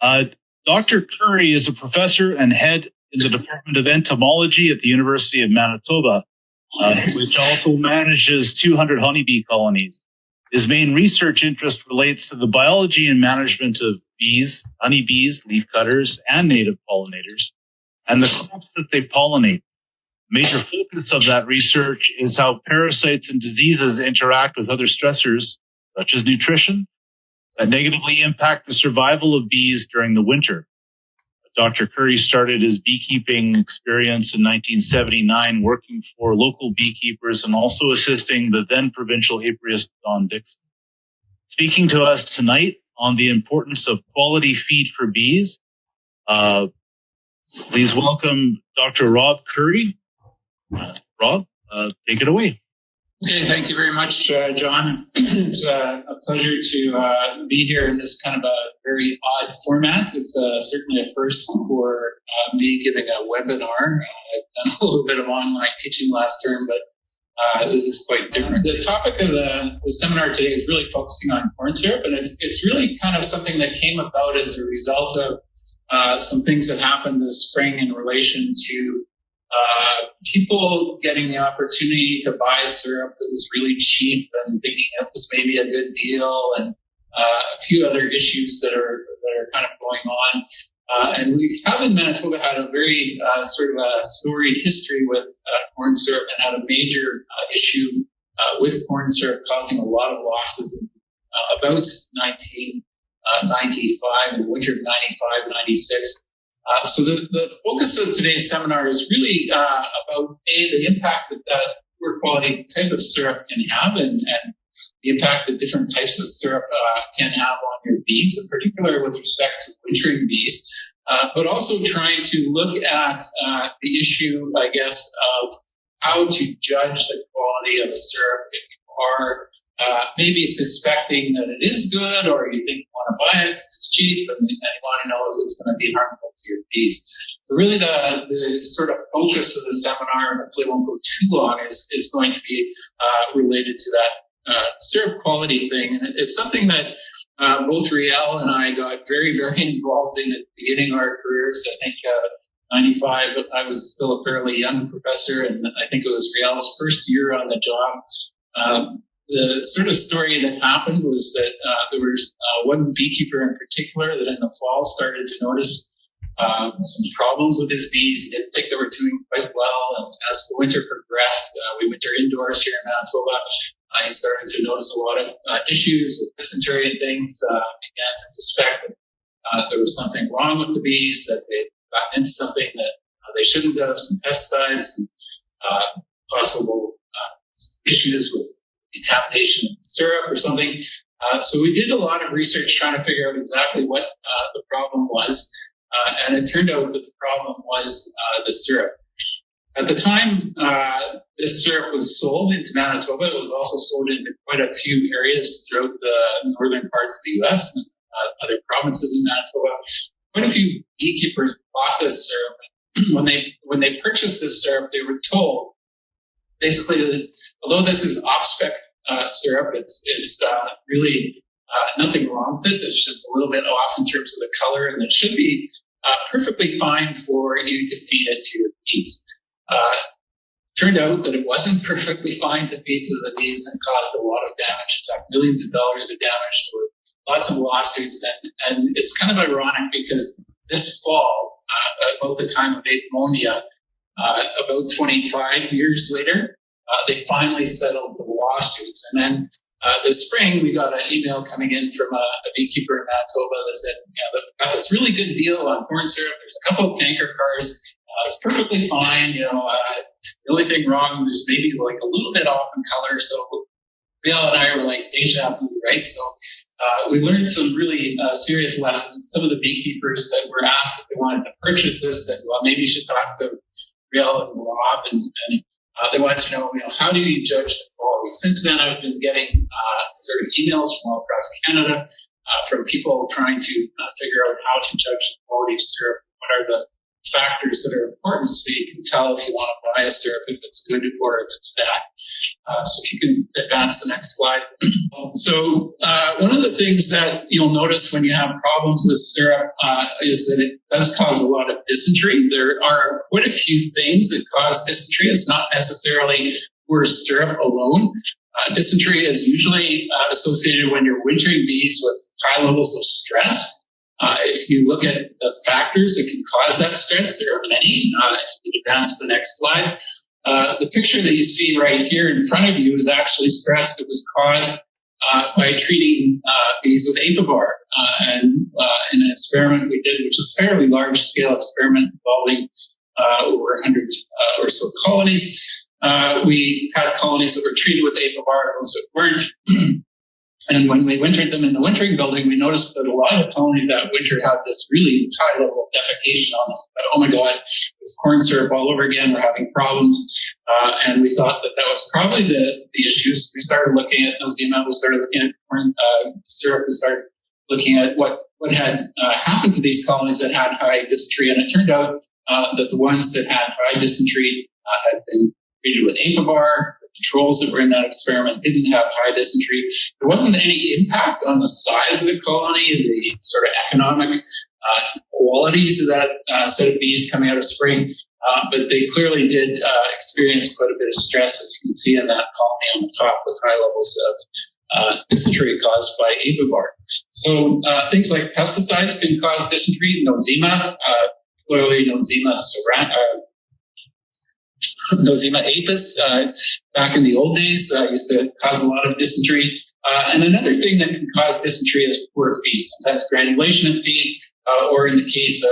Dr. Currie is a professor and head in the Department of Entomology at the University of Manitoba, which also manages 200 honeybee colonies. His main research interest relates to the biology and management of bees, honeybees, leafcutters, and native pollinators, and the crops that they pollinate. Major focus of that research is how parasites and diseases interact with other stressors, such as nutrition, that negatively impact the survival of bees during the winter. Dr. Currie started his beekeeping experience in 1979, working for local beekeepers and also assisting the then provincial apiarist Don Dixon. Speaking to us tonight on the importance of quality feed for bees, please welcome Dr. Rob Currie. Rob, take it away. Okay, thank you very much, John. It's a pleasure to be here in this kind of a very odd format. It's certainly a first for me giving a webinar. I've done a little bit of online teaching last term, but this is quite different. The topic of the seminar today is really focusing on corn syrup, and it's really kind of something that came about as a result of some things that happened this spring in relation to people getting the opportunity to buy syrup that was really cheap and thinking it was maybe a good deal, and a few other issues that are kind of going on. And we have in Manitoba had a very sort of a storied history with corn syrup, and had a major issue with corn syrup causing a lot of losses in about 1995, in the winter of 95, 96. So the focus of today's seminar is really about the impact that poor quality type of syrup can have, and the impact that different types of syrup can have on your bees, in particular with respect to wintering bees, but also trying to look at the issue, I guess, of how to judge the quality of a syrup if you are maybe suspecting that it is good, or you think you want to buy it, it's cheap, and you want to know if it's going to be harmful to your bees. So really the sort of focus of the seminar, and hopefully won't go too long, is going to be related to that syrup quality thing. And it's something that both Riel and I got very, very involved in at the beginning of our careers. I think 95, I was still a fairly young professor, and I think it was Riel's first year on the job. The sort of story that happened was that there was one beekeeper in particular that in the fall started to notice some problems with his bees. He didn't think they were doing quite well. And as the winter progressed, we winter indoors here in Manitoba. He started to notice a lot of issues with dysentery and things. Began to suspect that there was something wrong with the bees, that they'd gotten into something that they shouldn't have, some pesticides, and possible issues with contamination of syrup or something. So we did a lot of research trying to figure out exactly what the problem was. And it turned out that the problem was the syrup. At the time this syrup was sold into Manitoba, it was also sold into quite a few areas throughout the northern parts of the U.S. and other provinces in Manitoba. Quite a few beekeepers bought this syrup. When they purchased this syrup, they were told basically that although this is off-spec syrup, it's really nothing wrong with it. It's just a little bit off in terms of the color, and it should be perfectly fine for you to feed it to your bees. Turned out that it wasn't perfectly fine to feed to the bees, and caused a lot of damage. In fact, millions of dollars of damage. There were lots of lawsuits, and it's kind of ironic because this fall, about the time of apammonia, about 25 years later, they finally settled the lawsuits. And then this spring, we got an email coming in from a beekeeper in Manitoba that said, they've got this really good deal on corn syrup. There's a couple of tanker cars. It's perfectly fine. The only thing wrong, there's maybe like a little bit off in color. So Bill and I were like deja vu, right? So we learned some really serious lessons. Some of the beekeepers that were asked if they wanted to purchase this said, well, maybe you should talk to Bill and Rob, and they wanted to know, how do you judge the quality? Since then, I've been getting sort of emails from all across Canada from people trying to figure out how to judge the quality of syrup. What are the factors that are important so you can tell if you want to buy a syrup, if it's good or if it's bad. So if you can advance the next slide. So one of the things that you'll notice when you have problems with syrup is that it does cause a lot of dysentery. There are quite a few things that cause dysentery. It's not necessarily poor syrup alone. Dysentery is usually associated when you're wintering bees with high levels of stress. If you look at the factors that can cause that stress, there are many. If you advance to the next slide, the picture that you see right here in front of you is actually stress that was caused by treating bees with apivar. And in an experiment we did, which was a fairly large-scale experiment involving over 100 or so colonies, we had colonies that were treated with apivar and those that weren't. And when we wintered them in the wintering building, we noticed that a lot of the colonies that winter had this really high level of defecation on them. But, oh my God, it's corn syrup all over again. We're having problems. And we thought that that was probably the issues. We started looking at nosema. We started looking at corn syrup. We started looking at what had happened to these colonies that had high dysentery. And it turned out that the ones that had high dysentery had been treated with apivar. Controls that were in that experiment didn't have high dysentery. There wasn't any impact on the size of the colony, the sort of economic qualities of that set of bees coming out of spring, but they clearly did experience quite a bit of stress, as you can see in that colony on the top, with high levels of dysentery caused by apivar. So things like pesticides can cause dysentery, nosema, clearly Nosema apis, back in the old days, used to cause a lot of dysentery. And another thing that can cause dysentery is poor feed, sometimes granulation of feed, or in the case of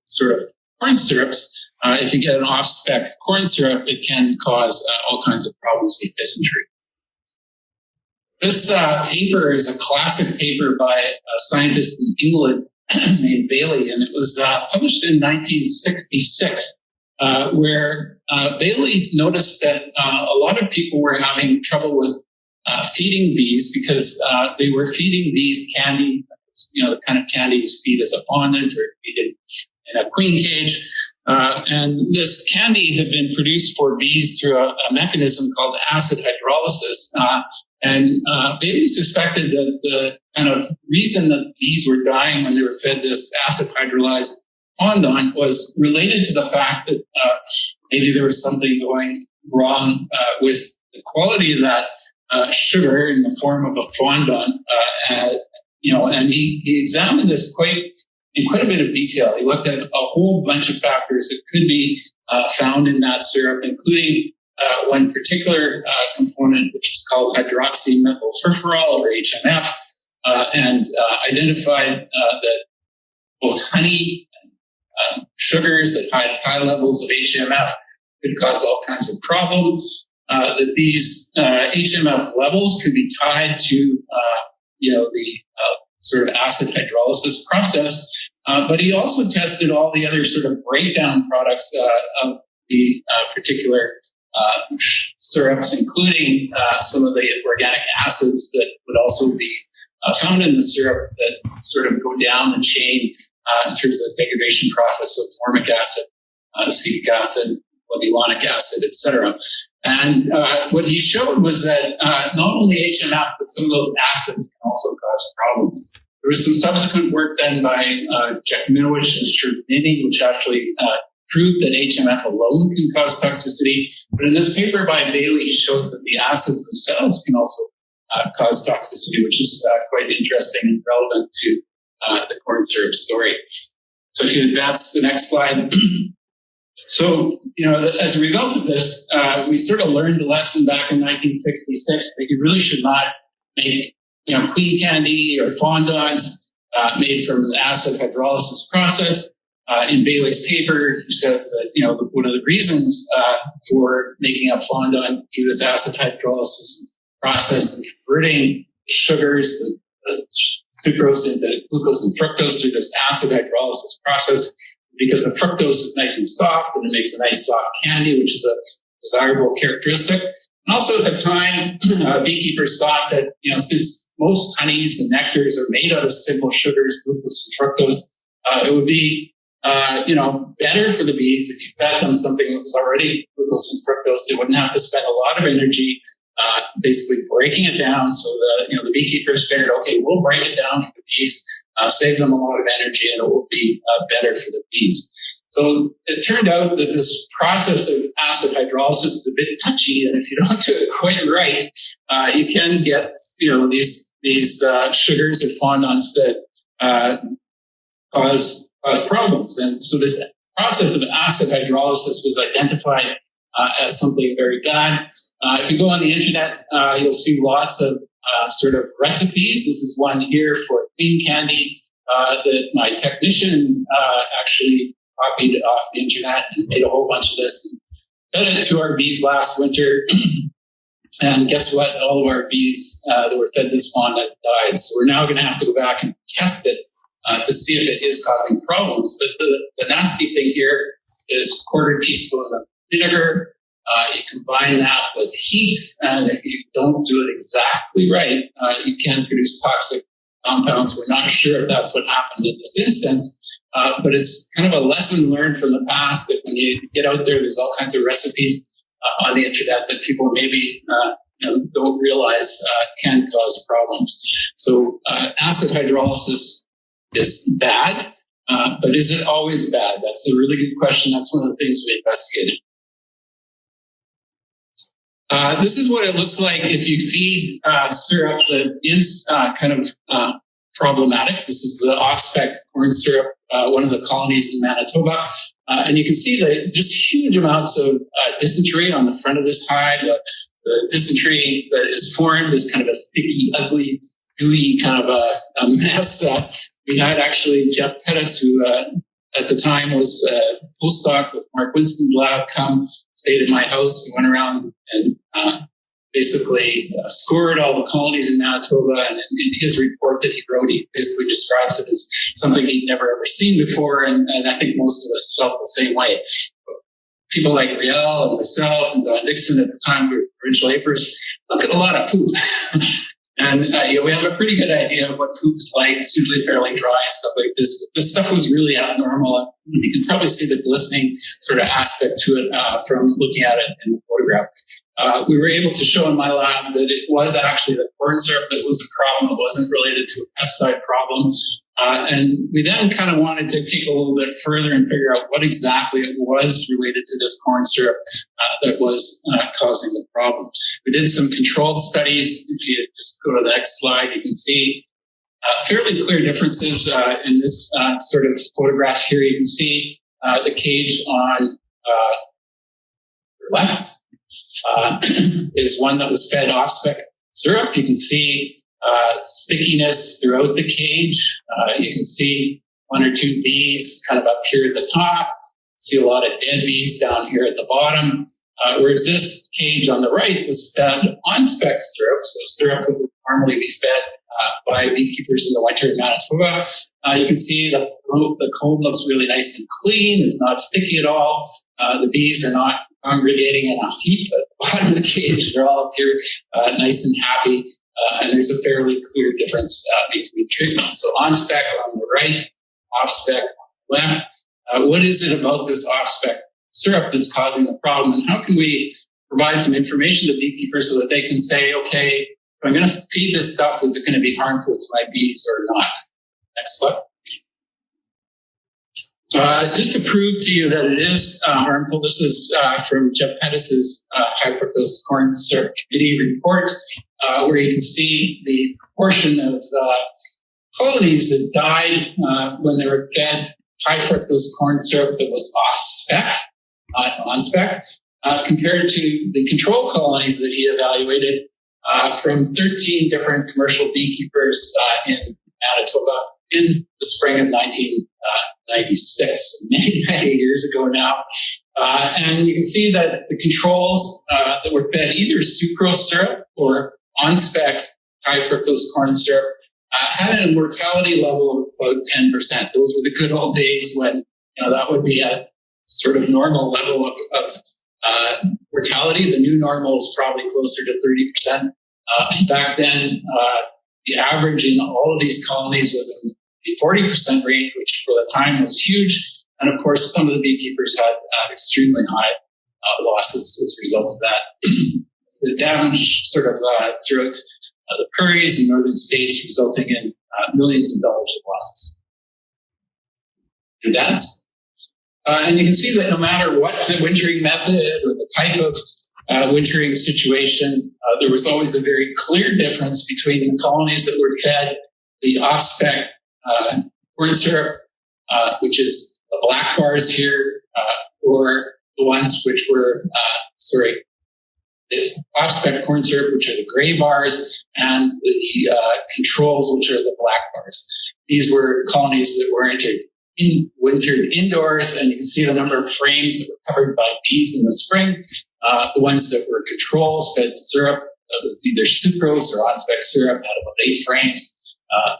sort of corn syrups, if you get an off-spec corn syrup, it can cause all kinds of problems with dysentery. This paper is a classic paper by a scientist in England named Bailey, and it was published in 1966. Where Bailey noticed that a lot of people were having trouble with feeding bees because they were feeding bees candy, the kind of candy you feed as a fondant or feed in a queen cage. And this candy had been produced for bees through a mechanism called acid hydrolysis. And Bailey suspected that the kind of reason that bees were dying when they were fed this acid hydrolyzed fondant was related to the fact that maybe there was something going wrong with the quality of that sugar in the form of a fondant. And he examined this in quite a bit of detail. He looked at a whole bunch of factors that could be found in that syrup, including one particular component, which is called hydroxymethylfurfural, or HMF, and identified that both honey sugars that had high levels of HMF could cause all kinds of problems. That these HMF levels could be tied to, the sort of acid hydrolysis process. But he also tested all the other sort of breakdown products of the particular syrups, including some of the organic acids that would also be found in the syrup that sort of go down the chain in terms of the degradation process of formic acid, acetic acid, levulonic acid, etc. And what he showed was that not only HMF, but some of those acids can also cause problems. There was some subsequent work done by Jakminowicz and Shermini, which actually proved that HMF alone can cause toxicity. But in this paper by Bailey, it shows that the acids themselves can also cause toxicity, which is quite interesting and relevant to the corn syrup story. So if you advance to the next slide. So, as a result of this, we sort of learned a lesson back in 1966 that you really should not make, queen candy or fondants made from the acid hydrolysis process. In Bailey's paper, he says that, one of the reasons for making a fondant through this acid hydrolysis process and converting sugars, the sucrose into glucose and fructose through this acid hydrolysis process, because the fructose is nice and soft and it makes a nice soft candy, which is a desirable characteristic. And also at the time, beekeepers thought that, since most honeys and nectars are made out of simple sugars, glucose and fructose, it would be better for the bees. If you fed them something that was already glucose and fructose, they wouldn't have to spend a lot of energy basically breaking it down. So the beekeepers figured, okay, we'll break it down for the bees, save them a lot of energy, and it will be better for the bees. So it turned out that this process of acid hydrolysis is a bit touchy, and if you don't do it quite right, you can get these sugars or fondants that cause problems. And so this process of acid hydrolysis was identified as something very bad. If you go on the internet, you'll see lots of sort of recipes. This is one here for clean candy that my technician actually copied off the internet and made a whole bunch of this and fed it to our bees last winter. And guess what? All of our bees that were fed this fondant died. So we're now going to have to go back and test it to see if it is causing problems. But the nasty thing here is 1/4 teaspoon of vinegar. You combine that with heat, and if you don't do it exactly right, you can produce toxic compounds. We're not sure if that's what happened in this instance, but it's kind of a lesson learned from the past that when you get out there, there's all kinds of recipes on the internet that people maybe don't realize can cause problems. So acid hydrolysis is bad, but is it always bad? That's a really good question. That's one of the things we investigated. This is what it looks like if you feed syrup that is kind of problematic. This is the off-spec corn syrup, one of the colonies in Manitoba. And you can see that just huge amounts of dysentery on the front of this hive. The dysentery that is formed is kind of a sticky, ugly, gooey kind of a mess. We had actually Jeff Pettis, who at the time was a postdoc with Mark Winston's lab, come, stayed at my house, and went around and basically scored all the colonies in Manitoba. And in his report that he wrote, he basically describes it as something he'd never ever seen before. And I think most of us felt the same way. People like Riel and myself and Don Dixon at the time, we were original apers, look at a lot of poop. And we have a pretty good idea of what poop's like. It's usually fairly dry and stuff like this. But this stuff was really abnormal. You can probably see the glistening sort of aspect to it from looking at it in the photograph. We were able to show in my lab that it was actually the corn syrup that was a problem. It wasn't related to a pesticide problem. And we then kind of wanted to take a little bit further and figure out what exactly it was related to this corn syrup that was causing the problem. We did some controlled studies. If you just go to the next slide, you can see fairly clear differences in this sort of photograph here. You can see the cage on your left is one that was fed off-spec syrup. You can see stickiness throughout the cage. You can see 1 or 2 bees kind of up here at the top. See a lot of dead bees down here at the bottom. Whereas this cage on the right was fed on-spec syrup, so syrup that would normally be fed by beekeepers in the winter in Manitoba. You can see the comb looks really nice and clean. It's not sticky at all. The bees are not congregating in a heap at the bottom of the cage. They're all up here nice and happy. And there's a fairly clear difference between treatments. So on-spec on the right, off-spec on the left. What is it about this off-spec syrup that's causing the problem? And how can we provide some information to beekeepers so that they can say, okay, if I'm going to feed this stuff, is it going to be harmful to my bees or not? Next slide. Just to prove to you that it is harmful, this is from Jeff Pettis's high fructose corn syrup committee report, where you can see the proportion of colonies that died when they were fed high fructose corn syrup that was off spec, not on spec, compared to the control colonies that he evaluated from 13 different commercial beekeepers in Manitoba in the spring of 1996, many years ago now. And you can see that the controls that were fed either sucrose syrup or on-spec high fructose corn syrup had a mortality level of about 10%. Those were the good old days when that would be a sort of normal level of mortality. The new normal is probably closer to 30%. Back then, the average in all of these colonies was in the 40% range, which for the time was huge. And of course, some of the beekeepers had extremely high losses as a result of that. The damage sort of throughout the prairies and northern states, resulting in millions of dollars of losses. And that's, and you can see that no matter what the wintering method or the type of wintering situation, there was always a very clear difference between the colonies that were fed the off-spec corn syrup, which is the black bars here, or the ones which were, the off-spec corn syrup, which are the gray bars, and the controls, which are the black bars. These were colonies that were wintered indoors, and you can see the number of frames that were covered by bees in the spring. The ones that were controls fed syrup, that was either sucrose or on-spec syrup, had about 8 frames.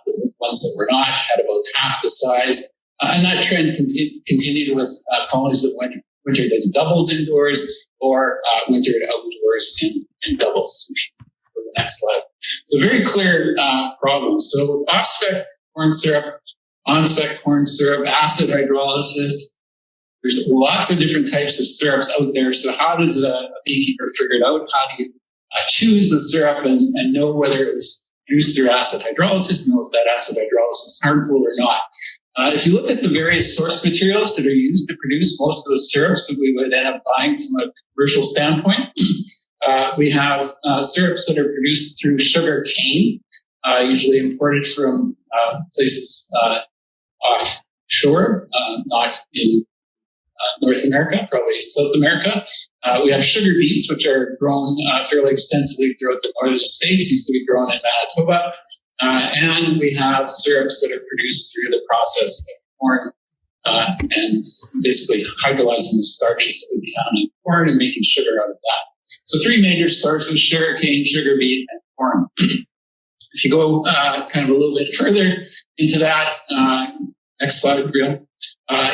The ones that were not had about half the size. And that trend continued with colonies that wintered in doubles indoors or wintered outdoors in doubles. For the next slide. So very clear problem. So off-spec corn syrup, on-spec corn syrup, acid hydrolysis. There's lots of different types of syrups out there. So how does a beekeeper figure it out? How do you choose a syrup and know whether it's produced through acid hydrolysis, know if that acid hydrolysis is harmful or not? If you look at the various source materials that are used to produce most of the syrups that we would end up buying from a commercial standpoint, we have syrups that are produced through sugar cane, usually imported from places offshore, not in North America, probably South America. We have sugar beets, which are grown fairly extensively throughout the northern states, used to be grown in Manitoba. And we have syrups that are produced through the process of corn and basically hydrolyzing the starches that would be found in corn and making sugar out of that. So 3 major sources: sugar cane, sugar beet, and corn. If you go kind of a little bit further into that, next slide, Brian,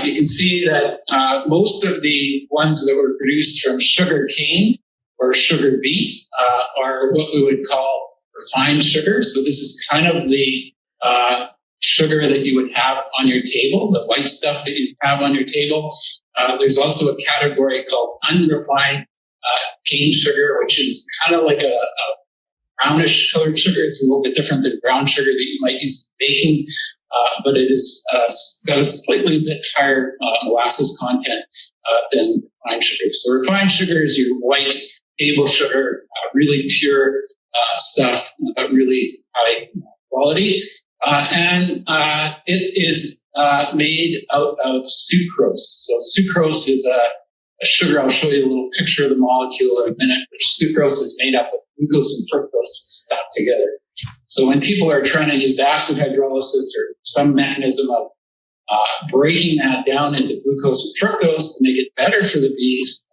you can see that most of the ones that were produced from sugar cane or sugar beet are what we would call refined sugar. So this is kind of the sugar that you would have on your table, the white stuff that you have on your table. There's also a category called unrefined cane sugar, which is kind of like a brownish colored sugar. It's a little bit different than brown sugar that you might use in baking, but it is got a slightly bit higher molasses content than refined sugar. So refined sugar is your white table sugar, really pure stuff, really high quality. And it is made out of sucrose. So sucrose is a sugar. I'll show you a little picture of the molecule in a minute, which sucrose is made up of glucose and fructose stuck together. So when people are trying to use acid hydrolysis or some mechanism of breaking that down into glucose and fructose to make it better for the bees,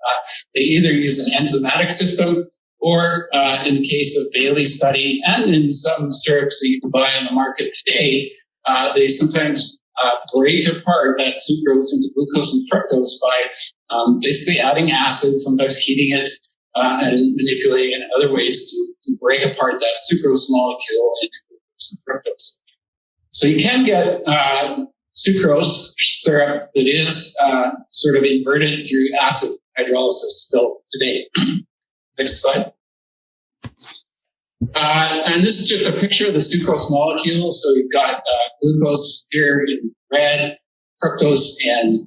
they either use an enzymatic system or in the case of Bailey's study and in some syrups that you can buy on the market today, they sometimes break apart that sucrose into glucose and fructose by basically adding acid, sometimes heating it, and manipulating it in other ways to break apart that sucrose molecule into glucose and fructose. So you can get sucrose syrup that is sort of inverted through acid hydrolysis still today. Next slide. And this is just a picture of the sucrose molecule. So you've got glucose here in red, fructose in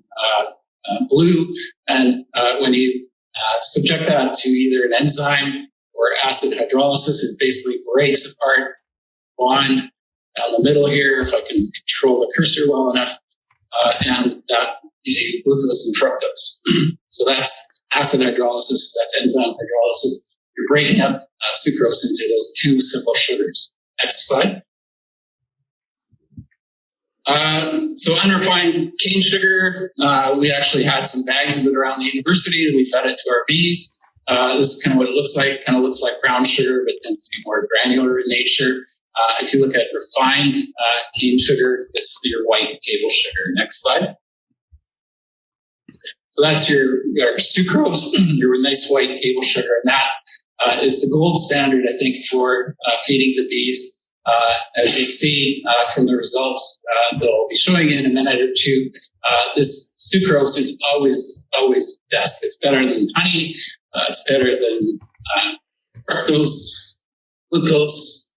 blue. And when you subject that to either an enzyme or acid hydrolysis, it basically breaks apart bond down the middle here, if I can control the cursor well enough, and that gives you glucose and fructose. So that's acid hydrolysis, that's enzyme hydrolysis. You're breaking up sucrose into those 2 simple sugars. Next slide. So unrefined cane sugar, we actually had some bags of it around the university that we fed it to our bees. This is kind of what it looks like. Kind of looks like brown sugar, but tends to be more granular in nature. If you look at refined cane sugar, it's your white table sugar. Next slide. So that's your sucrose, your nice white table sugar, and that is the gold standard, I think, for feeding the bees. As you see from the results that I'll be showing you in a minute or two, this sucrose is always best. It's better than honey. It's better than fructose, glucose,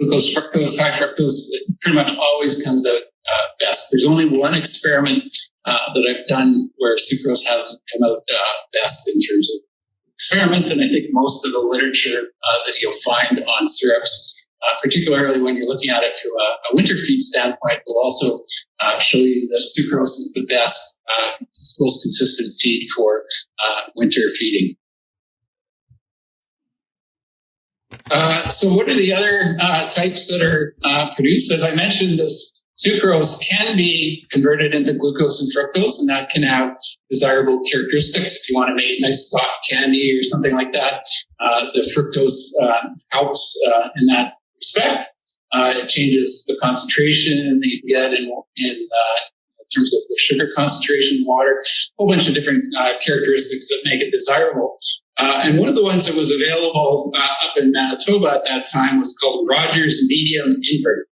fructose, high fructose. It pretty much always comes out best. There's only one experiment that I've done where sucrose hasn't come out best in terms of experiment, and I think most of the literature that you'll find on syrups, particularly when you're looking at it from a winter feed standpoint, will also show you that sucrose is the best, most consistent feed for winter feeding. So what are the other types that are produced? As I mentioned, this sucrose can be converted into glucose and fructose, and that can have desirable characteristics. If you want to make nice soft candy or something like that, the fructose helps in that respect. It changes the concentration that you get in terms of the sugar concentration in water, a whole bunch of different characteristics that make it desirable. And one of the ones that was available up in Manitoba at that time was called Rogers Medium Invert.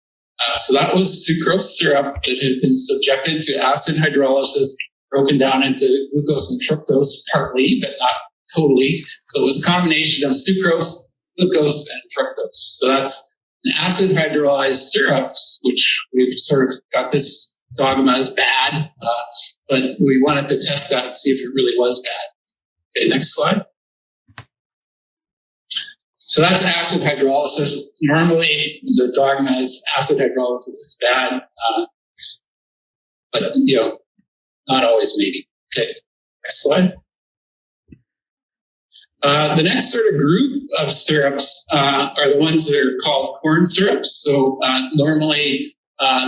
So that was sucrose syrup that had been subjected to acid hydrolysis, broken down into glucose and fructose partly, but not totally. So it was a combination of sucrose, glucose, and fructose. So that's an acid hydrolyzed syrup, which we've sort of got this dogma as bad, but we wanted to test that and see if it really was bad. Okay, next slide. So that's acid hydrolysis. Normally, the dogma is acid hydrolysis is bad, but not always maybe. Okay, next slide. The next sort of group of syrups are the ones that are called corn syrups. So normally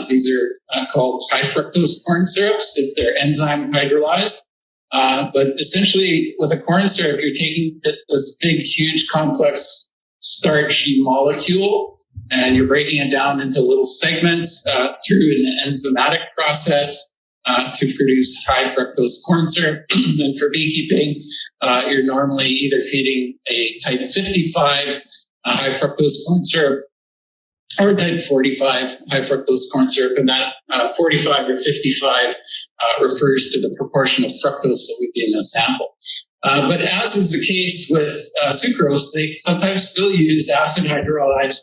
these are called high fructose corn syrups if they're enzyme hydrolyzed. But essentially, with a corn syrup, you're taking this big, huge, complex starchy molecule, and you're breaking it down into little segments through an enzymatic process to produce high fructose corn syrup. And for beekeeping, you're normally either feeding a type 55 high fructose corn syrup or type 45 high fructose corn syrup, and that 45 or 55 refers to the proportion of fructose that would be in the sample. But as is the case with sucrose, they sometimes still use acid hydrolyzed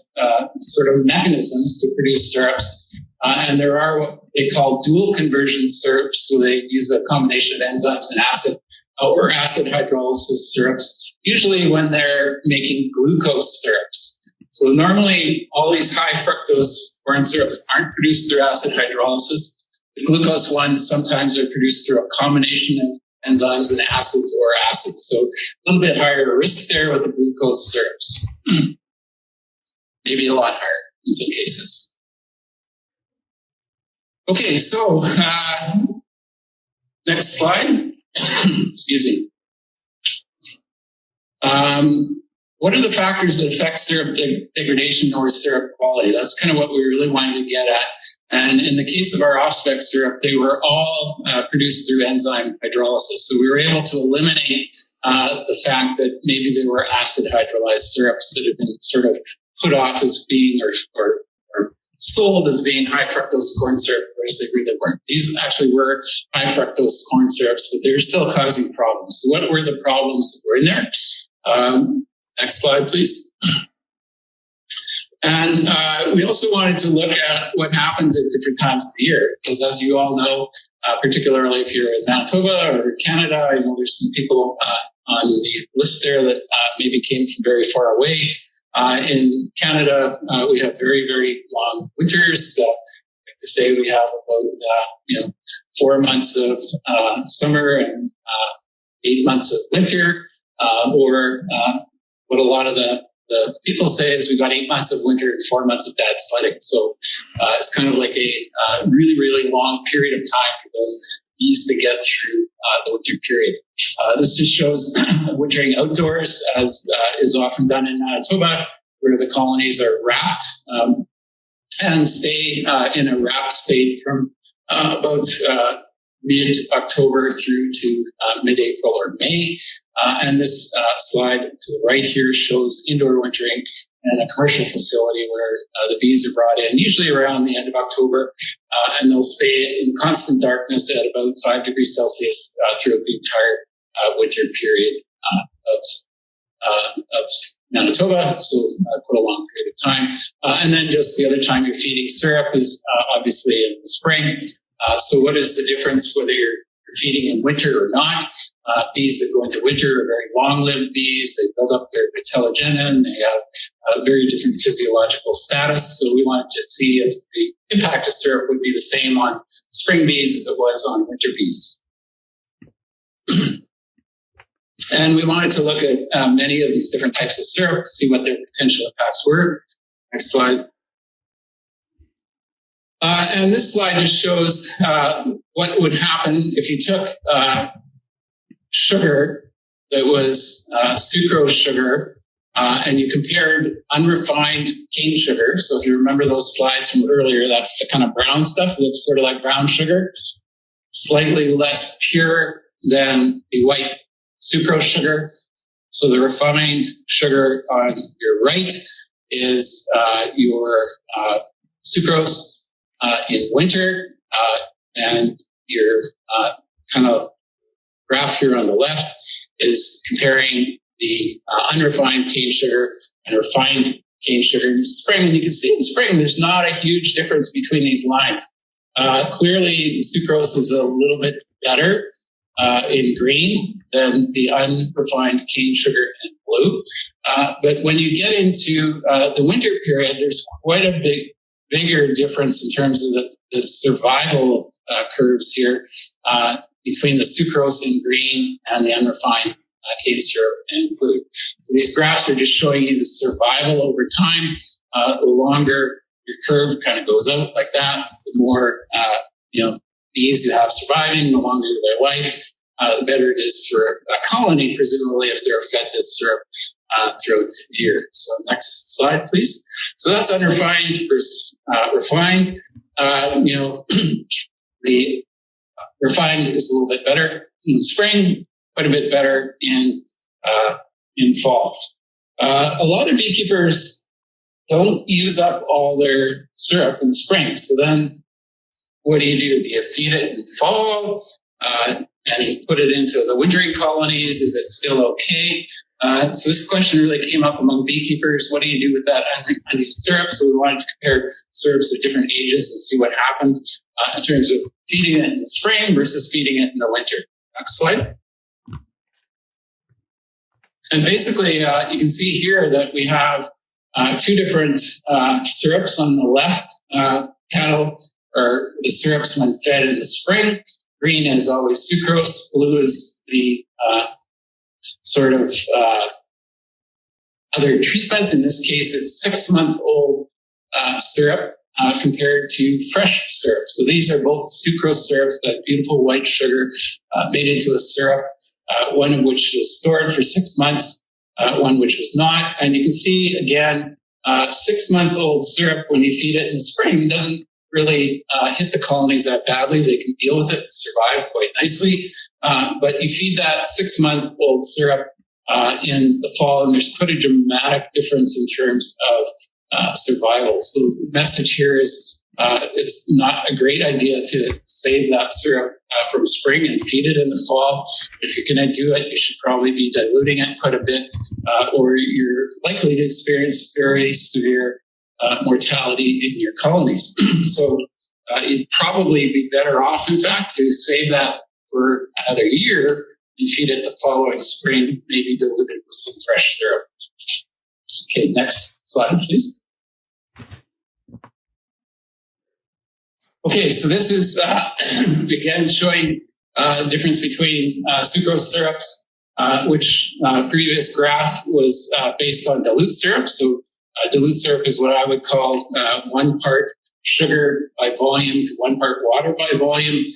sort of mechanisms to produce syrups. And there are what they call dual conversion syrups, so they use a combination of enzymes and acid, or acid hydrolysis syrups, usually when they're making glucose syrups. So normally all these high fructose corn syrups aren't produced through acid hydrolysis. The glucose ones sometimes are produced through a combination of enzymes and acids or acids. So a little bit higher risk there with the glucose syrups. Maybe a lot higher in some cases. Okay, so next slide. Excuse me. What are the factors that affect syrup degradation or syrup quality? That's kind of what we really wanted to get at. And in the case of our off-spec syrup, they were all produced through enzyme hydrolysis. So we were able to eliminate the fact that maybe there were acid hydrolyzed syrups that had been sort of put off as being or sold as being high fructose corn syrup, whereas they really weren't. These actually were high fructose corn syrups, but they were still causing problems. So what were the problems that were in there? Next slide, please. And we also wanted to look at what happens at different times of the year, because as you all know, particularly if you're in Manitoba or Canada, there's some people on the list there that maybe came from very far away. In Canada, we have very, very long winters. I like to say we have about 4 months of summer and 8 months of winter, or what a lot of the people say is we've got 8 months of winter and 4 months of bad sledding. So it's kind of like a really, really long period of time for those bees to get through the winter period. This just shows wintering outdoors, as is often done in Manitoba, where the colonies are wrapped and stay in a wrapped state from about mid-October through to mid-April or May. And this slide to the right here shows indoor wintering and a commercial facility where the bees are brought in, usually around the end of October, and they'll stay in constant darkness at about 5 degrees Celsius throughout the entire winter period of Manitoba, so quite a long period of time. And then just the other time you're feeding syrup is obviously in the spring. So what is the difference whether you're feeding in winter or not? Bees that go into winter are very long-lived bees. They build up their vitellogenin. They have a very different physiological status. So we wanted to see if the impact of syrup would be the same on spring bees as it was on winter bees. And we wanted to look at many of these different types of syrup to see what their potential impacts were. Next slide. And this slide just shows what would happen if you took sugar that was sucrose sugar and you compared unrefined cane sugar. So if you remember those slides from earlier, that's the kind of brown stuff. It looks sort of like brown sugar, slightly less pure than the white sucrose sugar. So the refined sugar on your right is your sucrose in winter, and your kind of graph here on the left is comparing the unrefined cane sugar and refined cane sugar in spring. And you can see in spring there's not a huge difference between these lines. Clearly, sucrose is a little bit better in green than the unrefined cane sugar in blue. But when you get into the winter period, there's quite a bigger difference in terms of the survival curves here between the sucrose in green and the unrefined cane syrup in blue. So these graphs are just showing you the survival over time. The longer your curve kind of goes out like that, the more bees you have surviving, the longer their life, the better it is for a colony, presumably, if they're fed this syrup throughout the year. So next slide, please. So that's unrefined versus refined. The refined is a little bit better in spring, quite a bit better in fall. A lot of beekeepers don't use up all their syrup in spring. So then what do? Do you feed it in fall and put it into the wintering colonies? Is it still okay? So this question really came up among beekeepers. What do you do with that unused syrup? So we wanted to compare syrups of different ages and see what happened in terms of feeding it in the spring versus feeding it in the winter. Next slide. And basically, you can see here that we have two different syrups on the left panel, are the syrups when fed in the spring. Green is always sucrose. Blue is the sort of other treatment. In this case, it's 6-month-old syrup compared to fresh syrup. So these are both sucrose syrups, that beautiful white sugar made into a syrup, one of which was stored for 6 months, one which was not. And you can see, again, 6-month-old syrup, when you feed it in the spring, doesn't really hit the colonies that badly. They can deal with it and survive quite nicely. But you feed that 6-month-old syrup in the fall, and there's quite a dramatic difference in terms of survival. So the message here is it's not a great idea to save that syrup from spring and feed it in the fall. If you're going to do it, you should probably be diluting it quite a bit, or you're likely to experience very severe mortality in your colonies. So you'd probably be better off, in fact, to save that for another year and feed it the following spring, maybe diluted with some fresh syrup. Okay, next slide, please. Okay, so this is, again, showing the difference between sucrose syrups, which previous graph was based on dilute syrup. So dilute syrup is what I would call 1 part sugar by volume to 1 part water by volume. You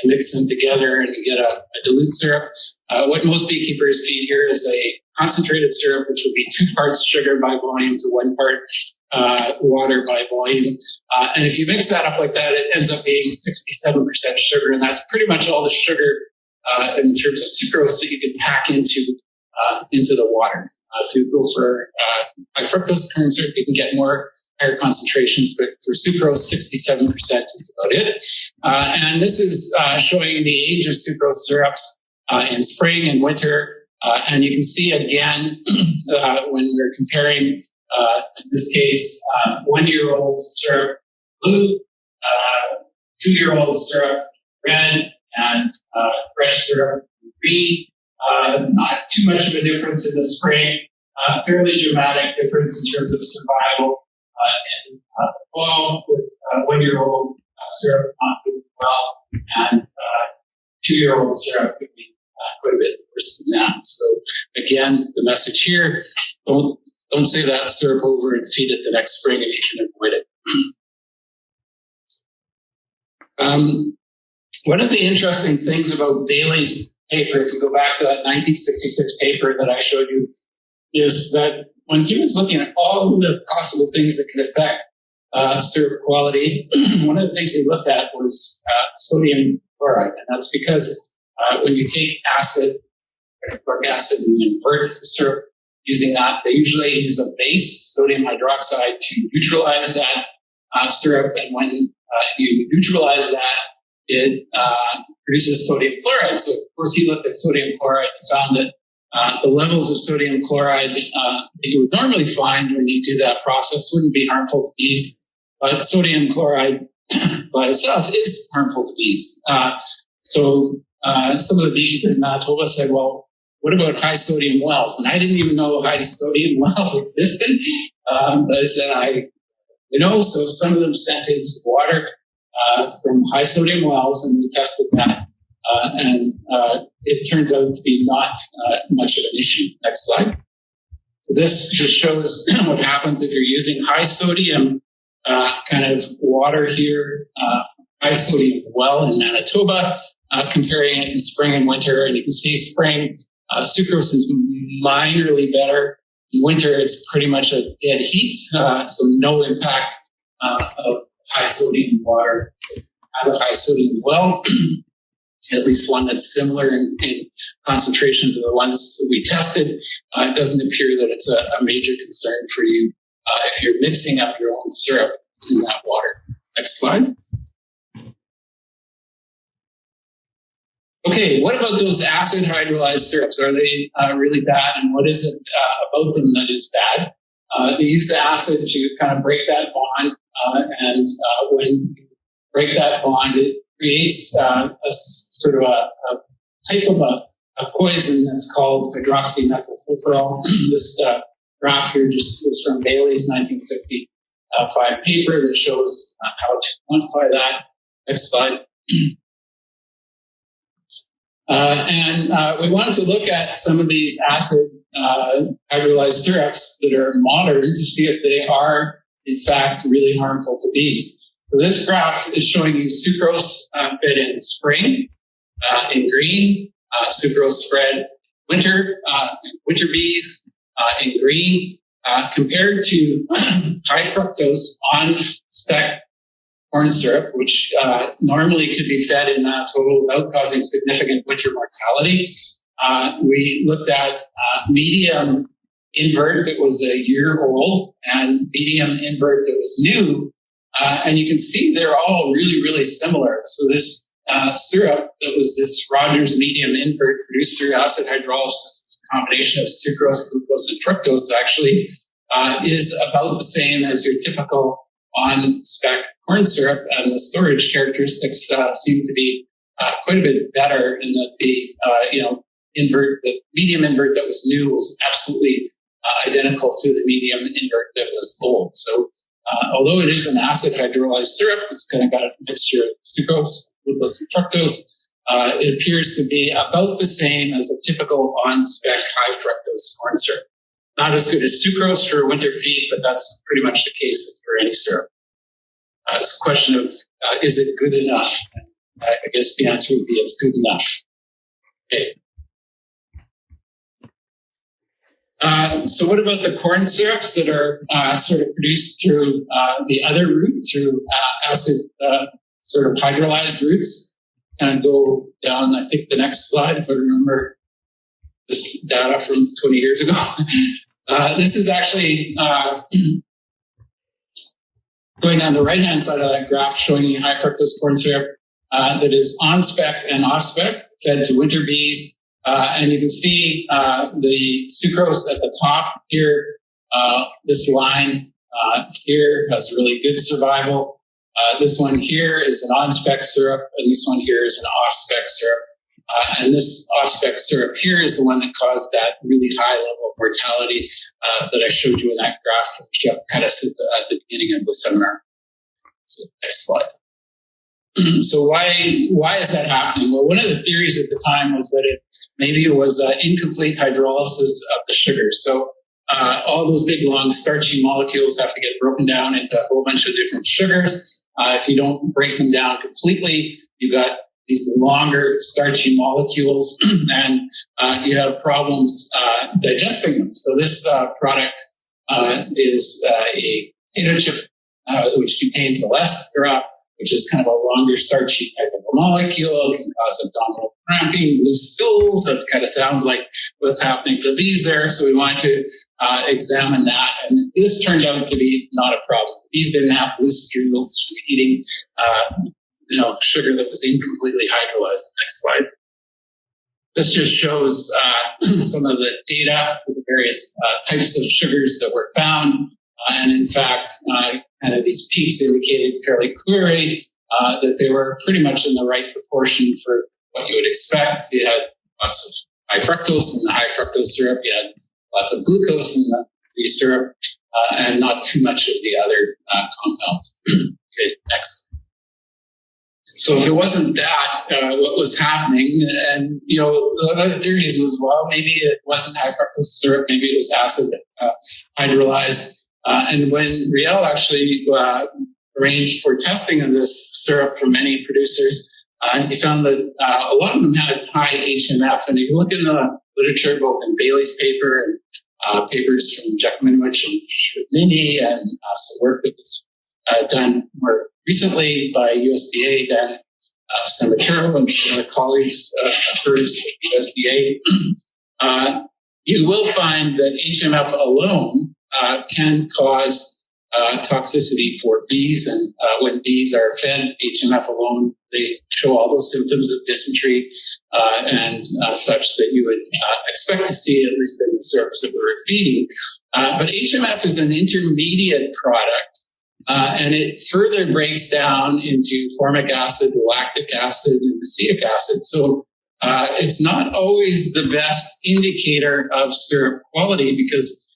mix them together and you get a dilute syrup. What most beekeepers feed here is a concentrated syrup, which would be 2 parts sugar by volume to 1 part water by volume. And if you mix that up like that, it ends up being 67% sugar. And that's pretty much all the sugar in terms of sucrose that you can pack into the water. to go for high fructose corn syrup, you can get higher concentrations, but for sucrose, 67% is about it. And this is showing the age of sucrose syrups in spring and winter. And you can see again, when we're comparing, in this case, 1-year-old syrup blue, 2-year-old syrup red, and fresh syrup green. Not too much of a difference in the spring, fairly dramatic difference in terms of survival in the fall with 1-year-old syrup not doing well, and 2-year-old syrup could be quite a bit worse than that. So again, the message here, don't save that syrup over and feed it the next spring if you can avoid it. One of the interesting things about Bailey's paper, if you go back to that 1966 paper that I showed you, is that when he was looking at all the possible things that could affect syrup quality, one of the things he looked at was sodium chloride. And that's because when you take acid, hydrochloric acid, and invert the syrup using that, they usually use a base, sodium hydroxide, to neutralize that syrup. And when you neutralize that, it produces sodium chloride. So, of course, he looked at sodium chloride and found that the levels of sodium chloride that you would normally find when you do that process wouldn't be harmful to bees. But sodium chloride by itself is harmful to bees. So some of the beekeepers in Manitoba said, well, what about high sodium wells? And I didn't even know high sodium wells existed. But I said, so some of them sent in some water from high sodium wells, and we tested that. And it turns out to be not much of an issue. Next slide. So this just shows what happens if you're using high sodium kind of water here, high sodium well in Manitoba, comparing it in spring and winter. And you can see spring, sucrose is minorly better. In winter, it's pretty much a dead heat, so no impact of high sodium water. So have a high sodium well, at least one that's similar in concentration to the ones that we tested. It doesn't appear that it's a major concern for you if you're mixing up your own syrup in that water. Next slide. Okay, what about those acid hydrolyzed syrups? Are they really bad? And what is it about them that is bad? They use the acid to kind of break that bond. And when you break that bond, it creates a sort of a type of a poison that's called hydroxymethylfurfural. This graph here just is from Bailey's 1965 paper that shows how to quantify that. Next slide. And we wanted to look at some of these acid hydrolyzed syrups that are modern to see if they are, in fact, really harmful to bees. So this graph is showing you sucrose fed in spring in green, sucrose spread winter bees in green, compared to high fructose on-spec corn syrup, which normally could be fed in Manitoba without causing significant winter mortality. We looked at medium invert that was a year old and medium invert that was new. And you can see they're all really, really similar. So this syrup that was this Rogers medium invert produced through acid hydrolysis, a combination of sucrose, glucose, and fructose actually is about the same as your typical on-spec corn syrup, and the storage characteristics seem to be quite a bit better in that the medium invert that was new was absolutely identical to the medium invert that was old. So although it is an acid hydrolyzed syrup, it's kind of got a mixture of sucrose, glucose, and fructose. It appears to be about the same as a typical on-spec high fructose corn syrup. Not as good as sucrose for winter feed, but that's pretty much the case for any syrup. It's a question of, is it good enough? I guess the answer would be it's good enough. Okay. So what about the corn syrups that are sort of produced through the other route, through acid sort of hydrolyzed routes? And go down, I think, the next slide, if I remember this data from 20 years ago. This is actually going on the right-hand side of that graph, showing you high fructose corn syrup that is on spec and off spec, fed to winter bees. And you can see the sucrose at the top here. This line here has really good survival. This one here is an on-spec syrup, and this one here is an off-spec syrup. And this off-spec syrup here is the one that caused that really high level of mortality that I showed you in that graph, which Jeff kind of said at the beginning of the seminar. So next slide. So why is that happening? Well, one of the theories at the time was that maybe it was incomplete hydrolysis of the sugars. So all those big, long, starchy molecules have to get broken down into a whole bunch of different sugars. If you don't break them down completely, you got these longer, starchy molecules, and you have problems digesting them. So this product is a potato chip, which contains olestra, which is kind of a longer, starchy type of a molecule. It can cause abdominal cramping, loose stools. That kind of sounds like what's happening to bees there. So we wanted to examine that. And this turned out to be not a problem. Bees didn't have loose stools from eating sugar that was incompletely hydrolyzed. Next slide. This just shows some of the data for the various types of sugars that were found. And in fact, kind of these peaks indicated fairly clearly that they were pretty much in the right proportion for what you would expect. You had lots of high fructose in the high fructose syrup. You had lots of glucose in the syrup, and not too much of the other compounds. Okay, next. So if it wasn't that, what was happening? And, one of the theories was, well, maybe it wasn't high fructose syrup. Maybe it was acid hydrolyzed. And when Riel actually arranged for testing of this syrup for many producers, he found that a lot of them had high HMF. And if you look in the literature, both in Bailey's paper and papers from Jackmanowicz and Schmidt-Mini, and some work that was done more recently by USDA, Dan Samatero and some other colleagues of hers at USDA, you will find that HMF alone can cause toxicity for bees. And when bees are fed HMF alone, they show all those symptoms of dysentery and such that you would expect to see, at least in the syrups that we were feeding. But HMF is an intermediate product. And it further breaks down into formic acid, lactic acid, and acetic acid. So it's not always the best indicator of syrup quality, because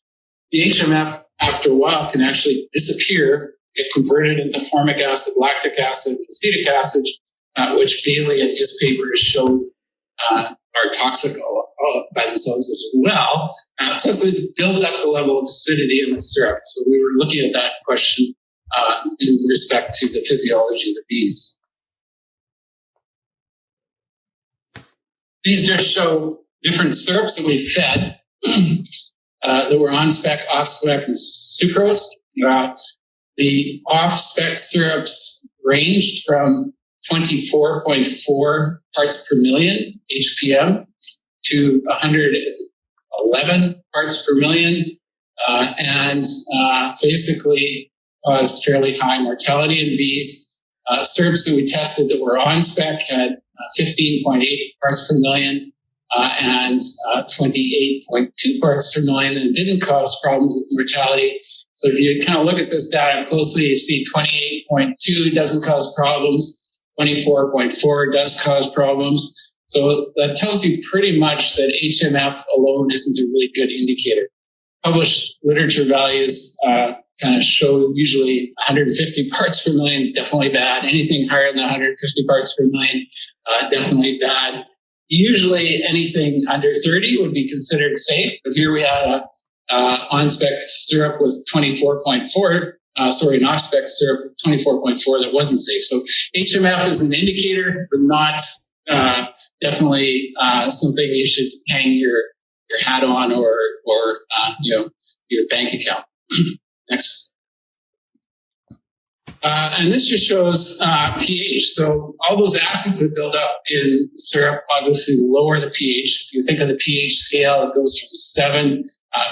the HMF, after a while, can actually disappear, get converted into formic acid, lactic acid, and acetic acid, which Bailey in his papers showed are toxic by themselves as well. Plus, it builds up the level of acidity in the syrup. So we were looking at that question in respect to the physiology of the bees. These just show different syrups that we fed that were on spec, off spec, and sucrose. The off spec syrups ranged from 24.4 parts per million HPM to 111 parts per million, and basically caused fairly high mortality in bees. Syrups that we tested that were on spec had 15.8 parts per million and 28.2 parts per million, and didn't cause problems with mortality. So if you kind of look at this data closely, you see 28.2 doesn't cause problems, 24.4 does cause problems. So that tells you pretty much that HMF alone isn't a really good indicator. Published literature values kind of show usually 150 parts per million, definitely bad. Anything higher than 150 parts per million, definitely bad. Usually anything under 30 would be considered safe, but here we had a on-spec syrup with 24.4, an off-spec syrup with 24.4 that wasn't safe. So HMF is an indicator, but not definitely something you should hang your hat on or your bank account. Next. And this just shows pH. So all those acids that build up in syrup obviously lower the pH. If you think of the pH scale, it goes from 7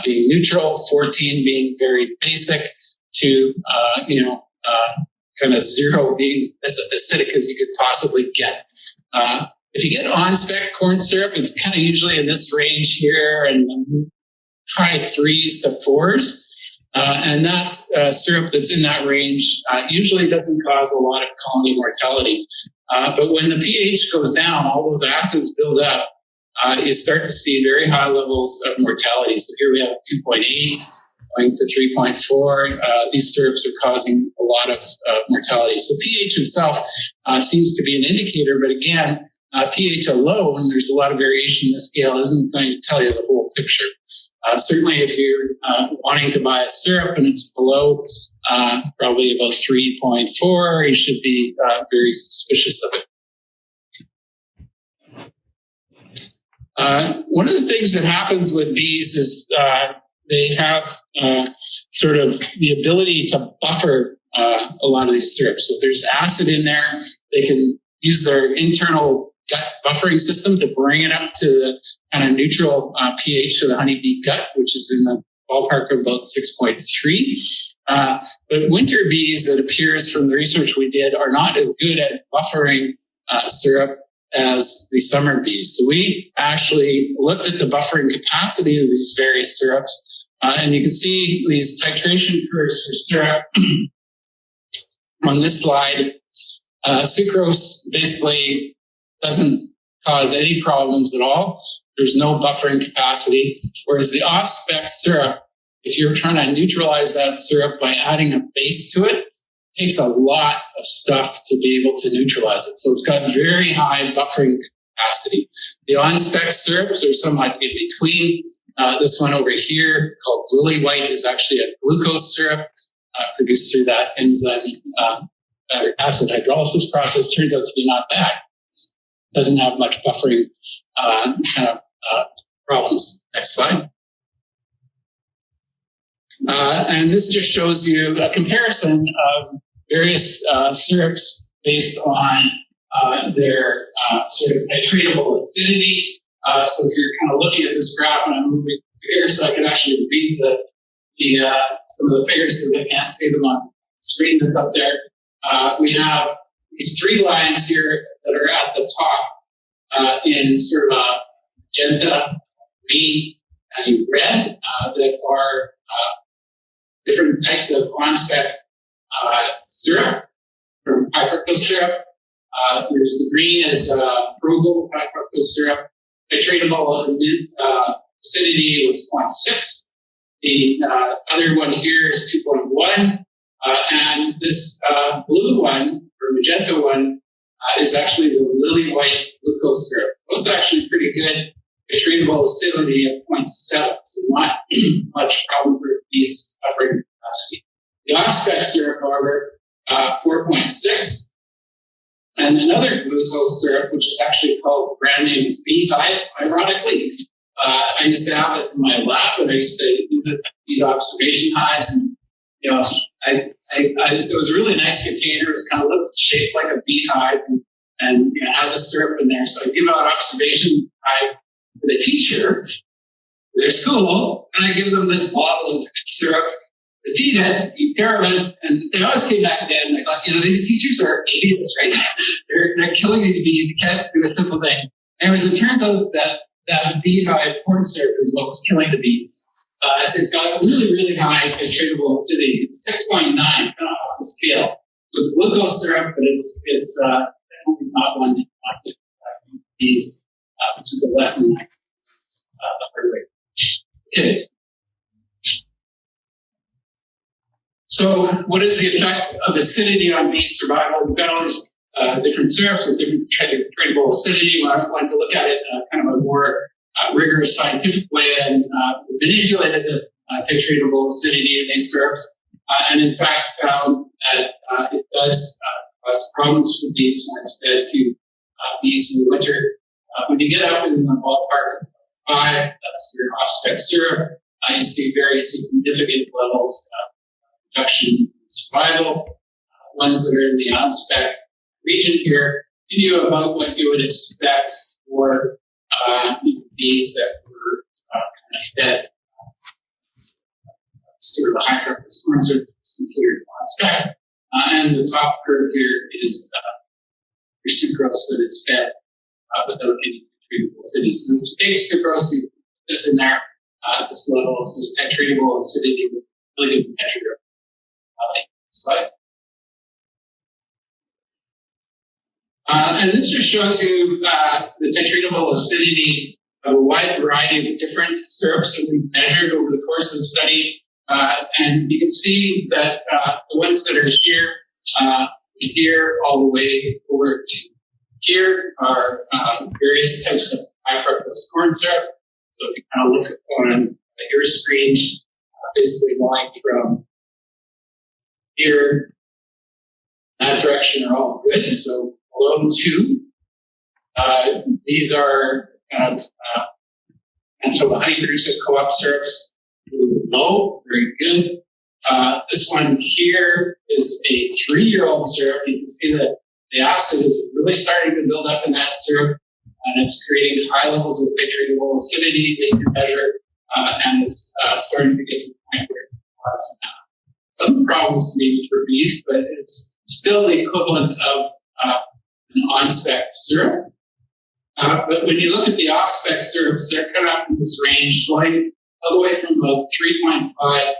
being neutral, 14 being very basic, to kind of 0 being as acidic as you could possibly get. If you get on-spec corn syrup, it's kind of usually in this range here, and high 3s to 4s. And that syrup that's in that range usually doesn't cause a lot of colony mortality. But when the pH goes down, all those acids build up, you start to see very high levels of mortality. So here we have 2.8 going to 3.4. These syrups are causing a lot of mortality. So pH itself seems to be an indicator, but again, pH alone, there's a lot of variation in the scale, isn't going to tell you the whole picture. Certainly, if you're wanting to buy a syrup and it's below probably about 3.4, you should be very suspicious of it. One of the things that happens with bees is they have sort of the ability to buffer a lot of these syrups. So if there's acid in there, they can use their internal gut buffering system to bring it up to the kind of neutral pH of the honeybee gut, which is in the ballpark of about 6.3. But winter bees, it appears from the research we did, are not as good at buffering syrup as the summer bees. So we actually looked at the buffering capacity of these various syrups, and you can see these titration curves for syrup on this slide. Sucrose basically doesn't cause any problems at all. There's no buffering capacity. Whereas the off-spec syrup, if you're trying to neutralize that syrup by adding a base to it, takes a lot of stuff to be able to neutralize it. So it's got very high buffering capacity. The on-spec syrups are somewhat in between. This one over here called Lily White is actually a glucose syrup produced through that enzyme acid hydrolysis process. Turns out to be not bad. Doesn't have much buffering problems. Next slide. And this just shows you a comparison of various syrups based on their sort of titratable acidity. So if you're kind of looking at this graph, and I'm moving here so I can actually read some of the figures because I can't see them on the screen that's up there. We have these 3 lines here that are at the top in sort of magenta, green, and red that are different types of on-spec syrup, or high fructose syrup. There's the green is frugal high fructose syrup. Titratable acidity was 0.6. The other one here is 2.1. And this blue one, or magenta one, is actually the Lily White glucose syrup. Those are actually pretty good. Titratable acidity of 0.7, so not much problem for these buffering capacity. The off-spec syrup, however, 4.6. And another glucose syrup, which is actually called, the brand name is Beehive, ironically. I used to have it in my lab, and I used to use it to feed observation hives. And, it was a really nice container. It was kind of looks shaped like a beehive, and had the syrup in there. So I give out observation hive to the teacher for their school, and I give them this bottle of syrup to feed it, to keep care of it, and they always came back dead. And I thought, these teachers are idiots, right? they're killing these bees. You can't do a simple thing. Anyways, it turns out that beehive corn syrup is what was killing the bees. It's got a really, really high titratable acidity. It's 6.9, kind of off the scale. It's glucose syrup, but it's definitely not one to bees, which is a lesson I Okay. So what is the effect of acidity on bee survival? We've got all these different syrups with different titratable acidity. We wanted to look at it kind of a more rigorous scientific way, and manipulated the titratable acidity of these syrups, and in fact found that it does cause problems for bees when it's fed to bees in the winter. When you get up in the ballpark of 5, that's your off-spec syrup, you see very significant levels of reduction in survival. ones that are in the on-spec region here, give you about what you would expect for bees that were kind of fed sort of a high fructose corn syrup is considered on-spec. And the top curve here is your sucrose that is fed without any treatable acidity. So to take sucrose, you put this in there at this level. It says titratable acidity with really good measure of slide. And this just shows you the titratable acidity of a wide variety of different syrups that we've measured over the course of the study. And you can see that the ones that are here all the way over to here are various types of high fructose corn syrup. So if you kind of look on your screen, basically going from here, that direction are all good. So below 2, these are Manitoba honey producer co-op syrups. Low, very good. This one here is a 3-year-old syrup. You can see that the acid is really starting to build up in that syrup, and it's creating high levels of titratable acidity that you can measure, and it's starting to get to the point where it causes some problems maybe for bees, but it's still the equivalent of an on-spec syrup. But when you look at the off-spec syrups, they're kind of in this range, going all the way from about 3.5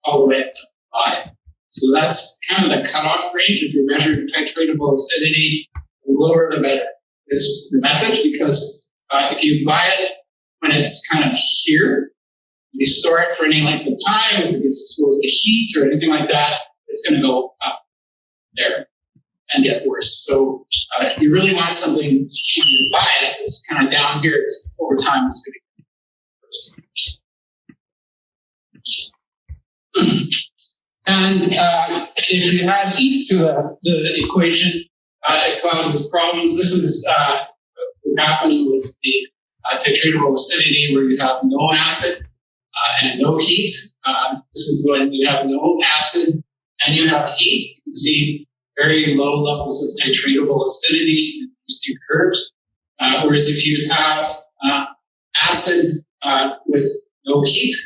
all the way up to 5. So that's kind of the cutoff range. If you're measuring titratable acidity, the lower the better is the message, because if you buy it when it's kind of here, you store it for any length of time, if it gets exposed to heat or anything like that, it's going to go up there and get worse. So you really want something when you buy it, it's kind of down here, it's over time it's going to get worse. And if you add heat to the equation, it causes problems. This is what happens with the titratable acidity, where you have no acid and no heat. This is when you have no acid and you have heat. You can see very low levels of titratable acidity in these two curves. Whereas if you have acid with no heat,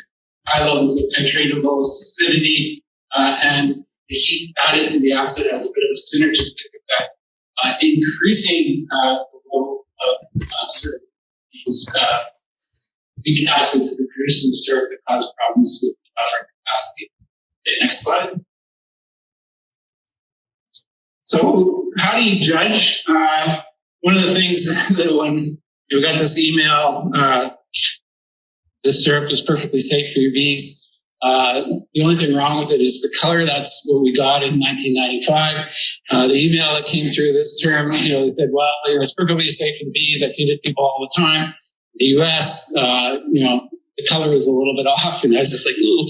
high levels of titratable acidity, and the heat added to the acid has a bit of a synergistic effect, increasing the level of sort of these weak acids that are produced in the syrup that cause problems with buffering capacity. Okay, next slide. So how do you judge? One of the things that when you got this email, this syrup is perfectly safe for your bees. The only thing wrong with it is the color. That's what we got in 1995. The email that came through this term, they said, well, it's perfectly safe for bees. I feed it people all the time. In the U.S., the color was a little bit off, and I was just like, ooh.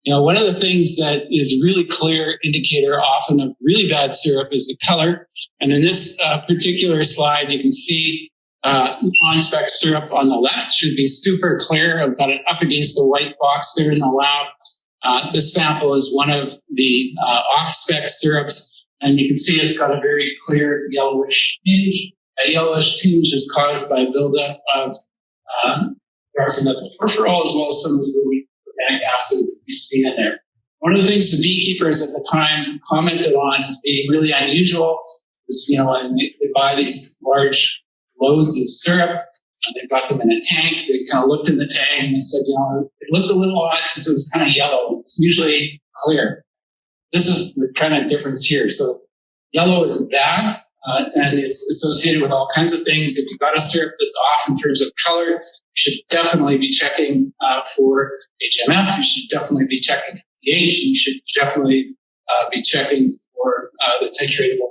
One of the things that is really clear indicator often of really bad syrup is the color. And in this particular slide, you can see on-spec syrup on the left should be super clear. I've got it up against the white box there in the lab. This sample is one of the off-spec syrups, and you can see it's got a very clear yellowish tinge. That yellowish tinge is caused by buildup of methylpurfurol, as well as some of the weak organic acids you see in there. One of the things the beekeepers at the time commented on as being really unusual is, when they buy these large loads of syrup, and they've got them in a tank. They kind of looked in the tank and they said, it looked a little odd because it was kind of yellow. It's usually clear. This is the kind of difference here. So yellow is bad, and it's associated with all kinds of things. If you've got a syrup that's off in terms of color, you should definitely be checking for HMF. You should definitely be checking for pH. You should definitely be checking for the titratable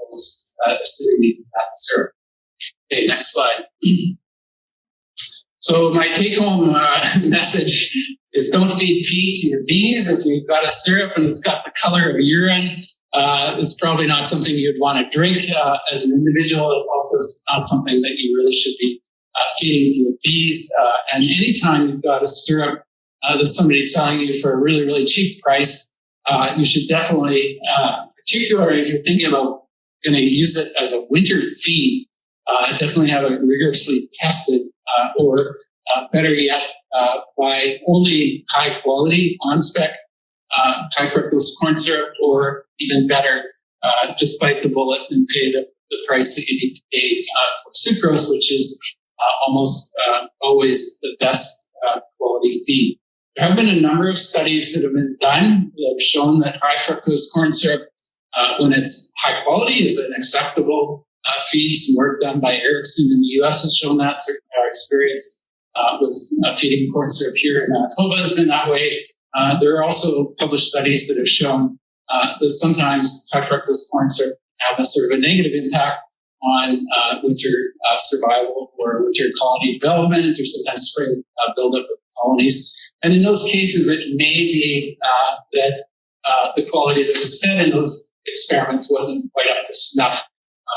acidity of that syrup. Okay, next slide. So my take-home message is don't feed pee to your bees. If you've got a syrup and it's got the color of urine, it's probably not something you'd want to drink as an individual. It's also not something that you really should be feeding to your bees. And anytime you've got a syrup that somebody's selling you for a really, really cheap price, you should definitely particular, if you're thinking about going to use it as a winter feed, definitely have it rigorously tested, or better yet, buy only high quality on-spec high fructose corn syrup, or even better, just bite the bullet and pay the price that you need to pay for sucrose, which is almost always the best quality feed. There have been a number of studies that have been done that have shown that high fructose corn syrup, when it's high quality, is an acceptable feed. Some work done by Erickson in the U.S. has shown that. Certainly our experience with feeding corn syrup here in Manitoba has been that way. There are also published studies that have shown that sometimes high fructose corn syrup have a sort of a negative impact on winter survival or winter colony development, or sometimes spring buildup of colonies. And in those cases, it may be that the quality that was fed in those experiments wasn't quite up to snuff.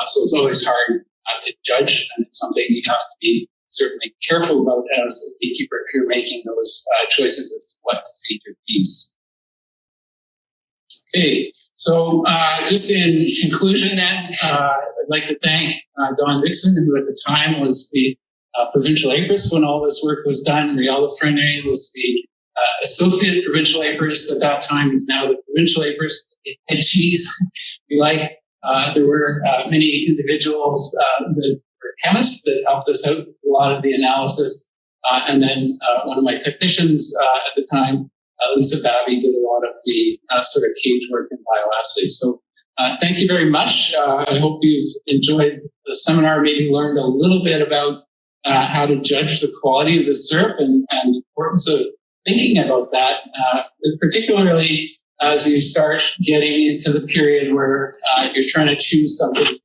So it's always hard to judge, and it's something you have to be certainly careful about as a beekeeper if you're making those choices as to what to feed your bees. Okay, so just in conclusion then, I'd like to thank Don Dixon, who at the time was the provincial apiarist when all this work was done. Rialdo Frene was the associate provincial apiarist at that time. He's now the provincial apiarist. Head cheese, we like. There were many individuals that were chemists that helped us out with a lot of the analysis. And then one of my technicians at the time, Lisa Babby, did a lot of the sort of cage work in bioassays. So thank you very much. I hope you've enjoyed the seminar, maybe learned a little bit about how to judge the quality of the syrup and the importance of thinking about that, particularly as you start getting into the period where you're trying to choose something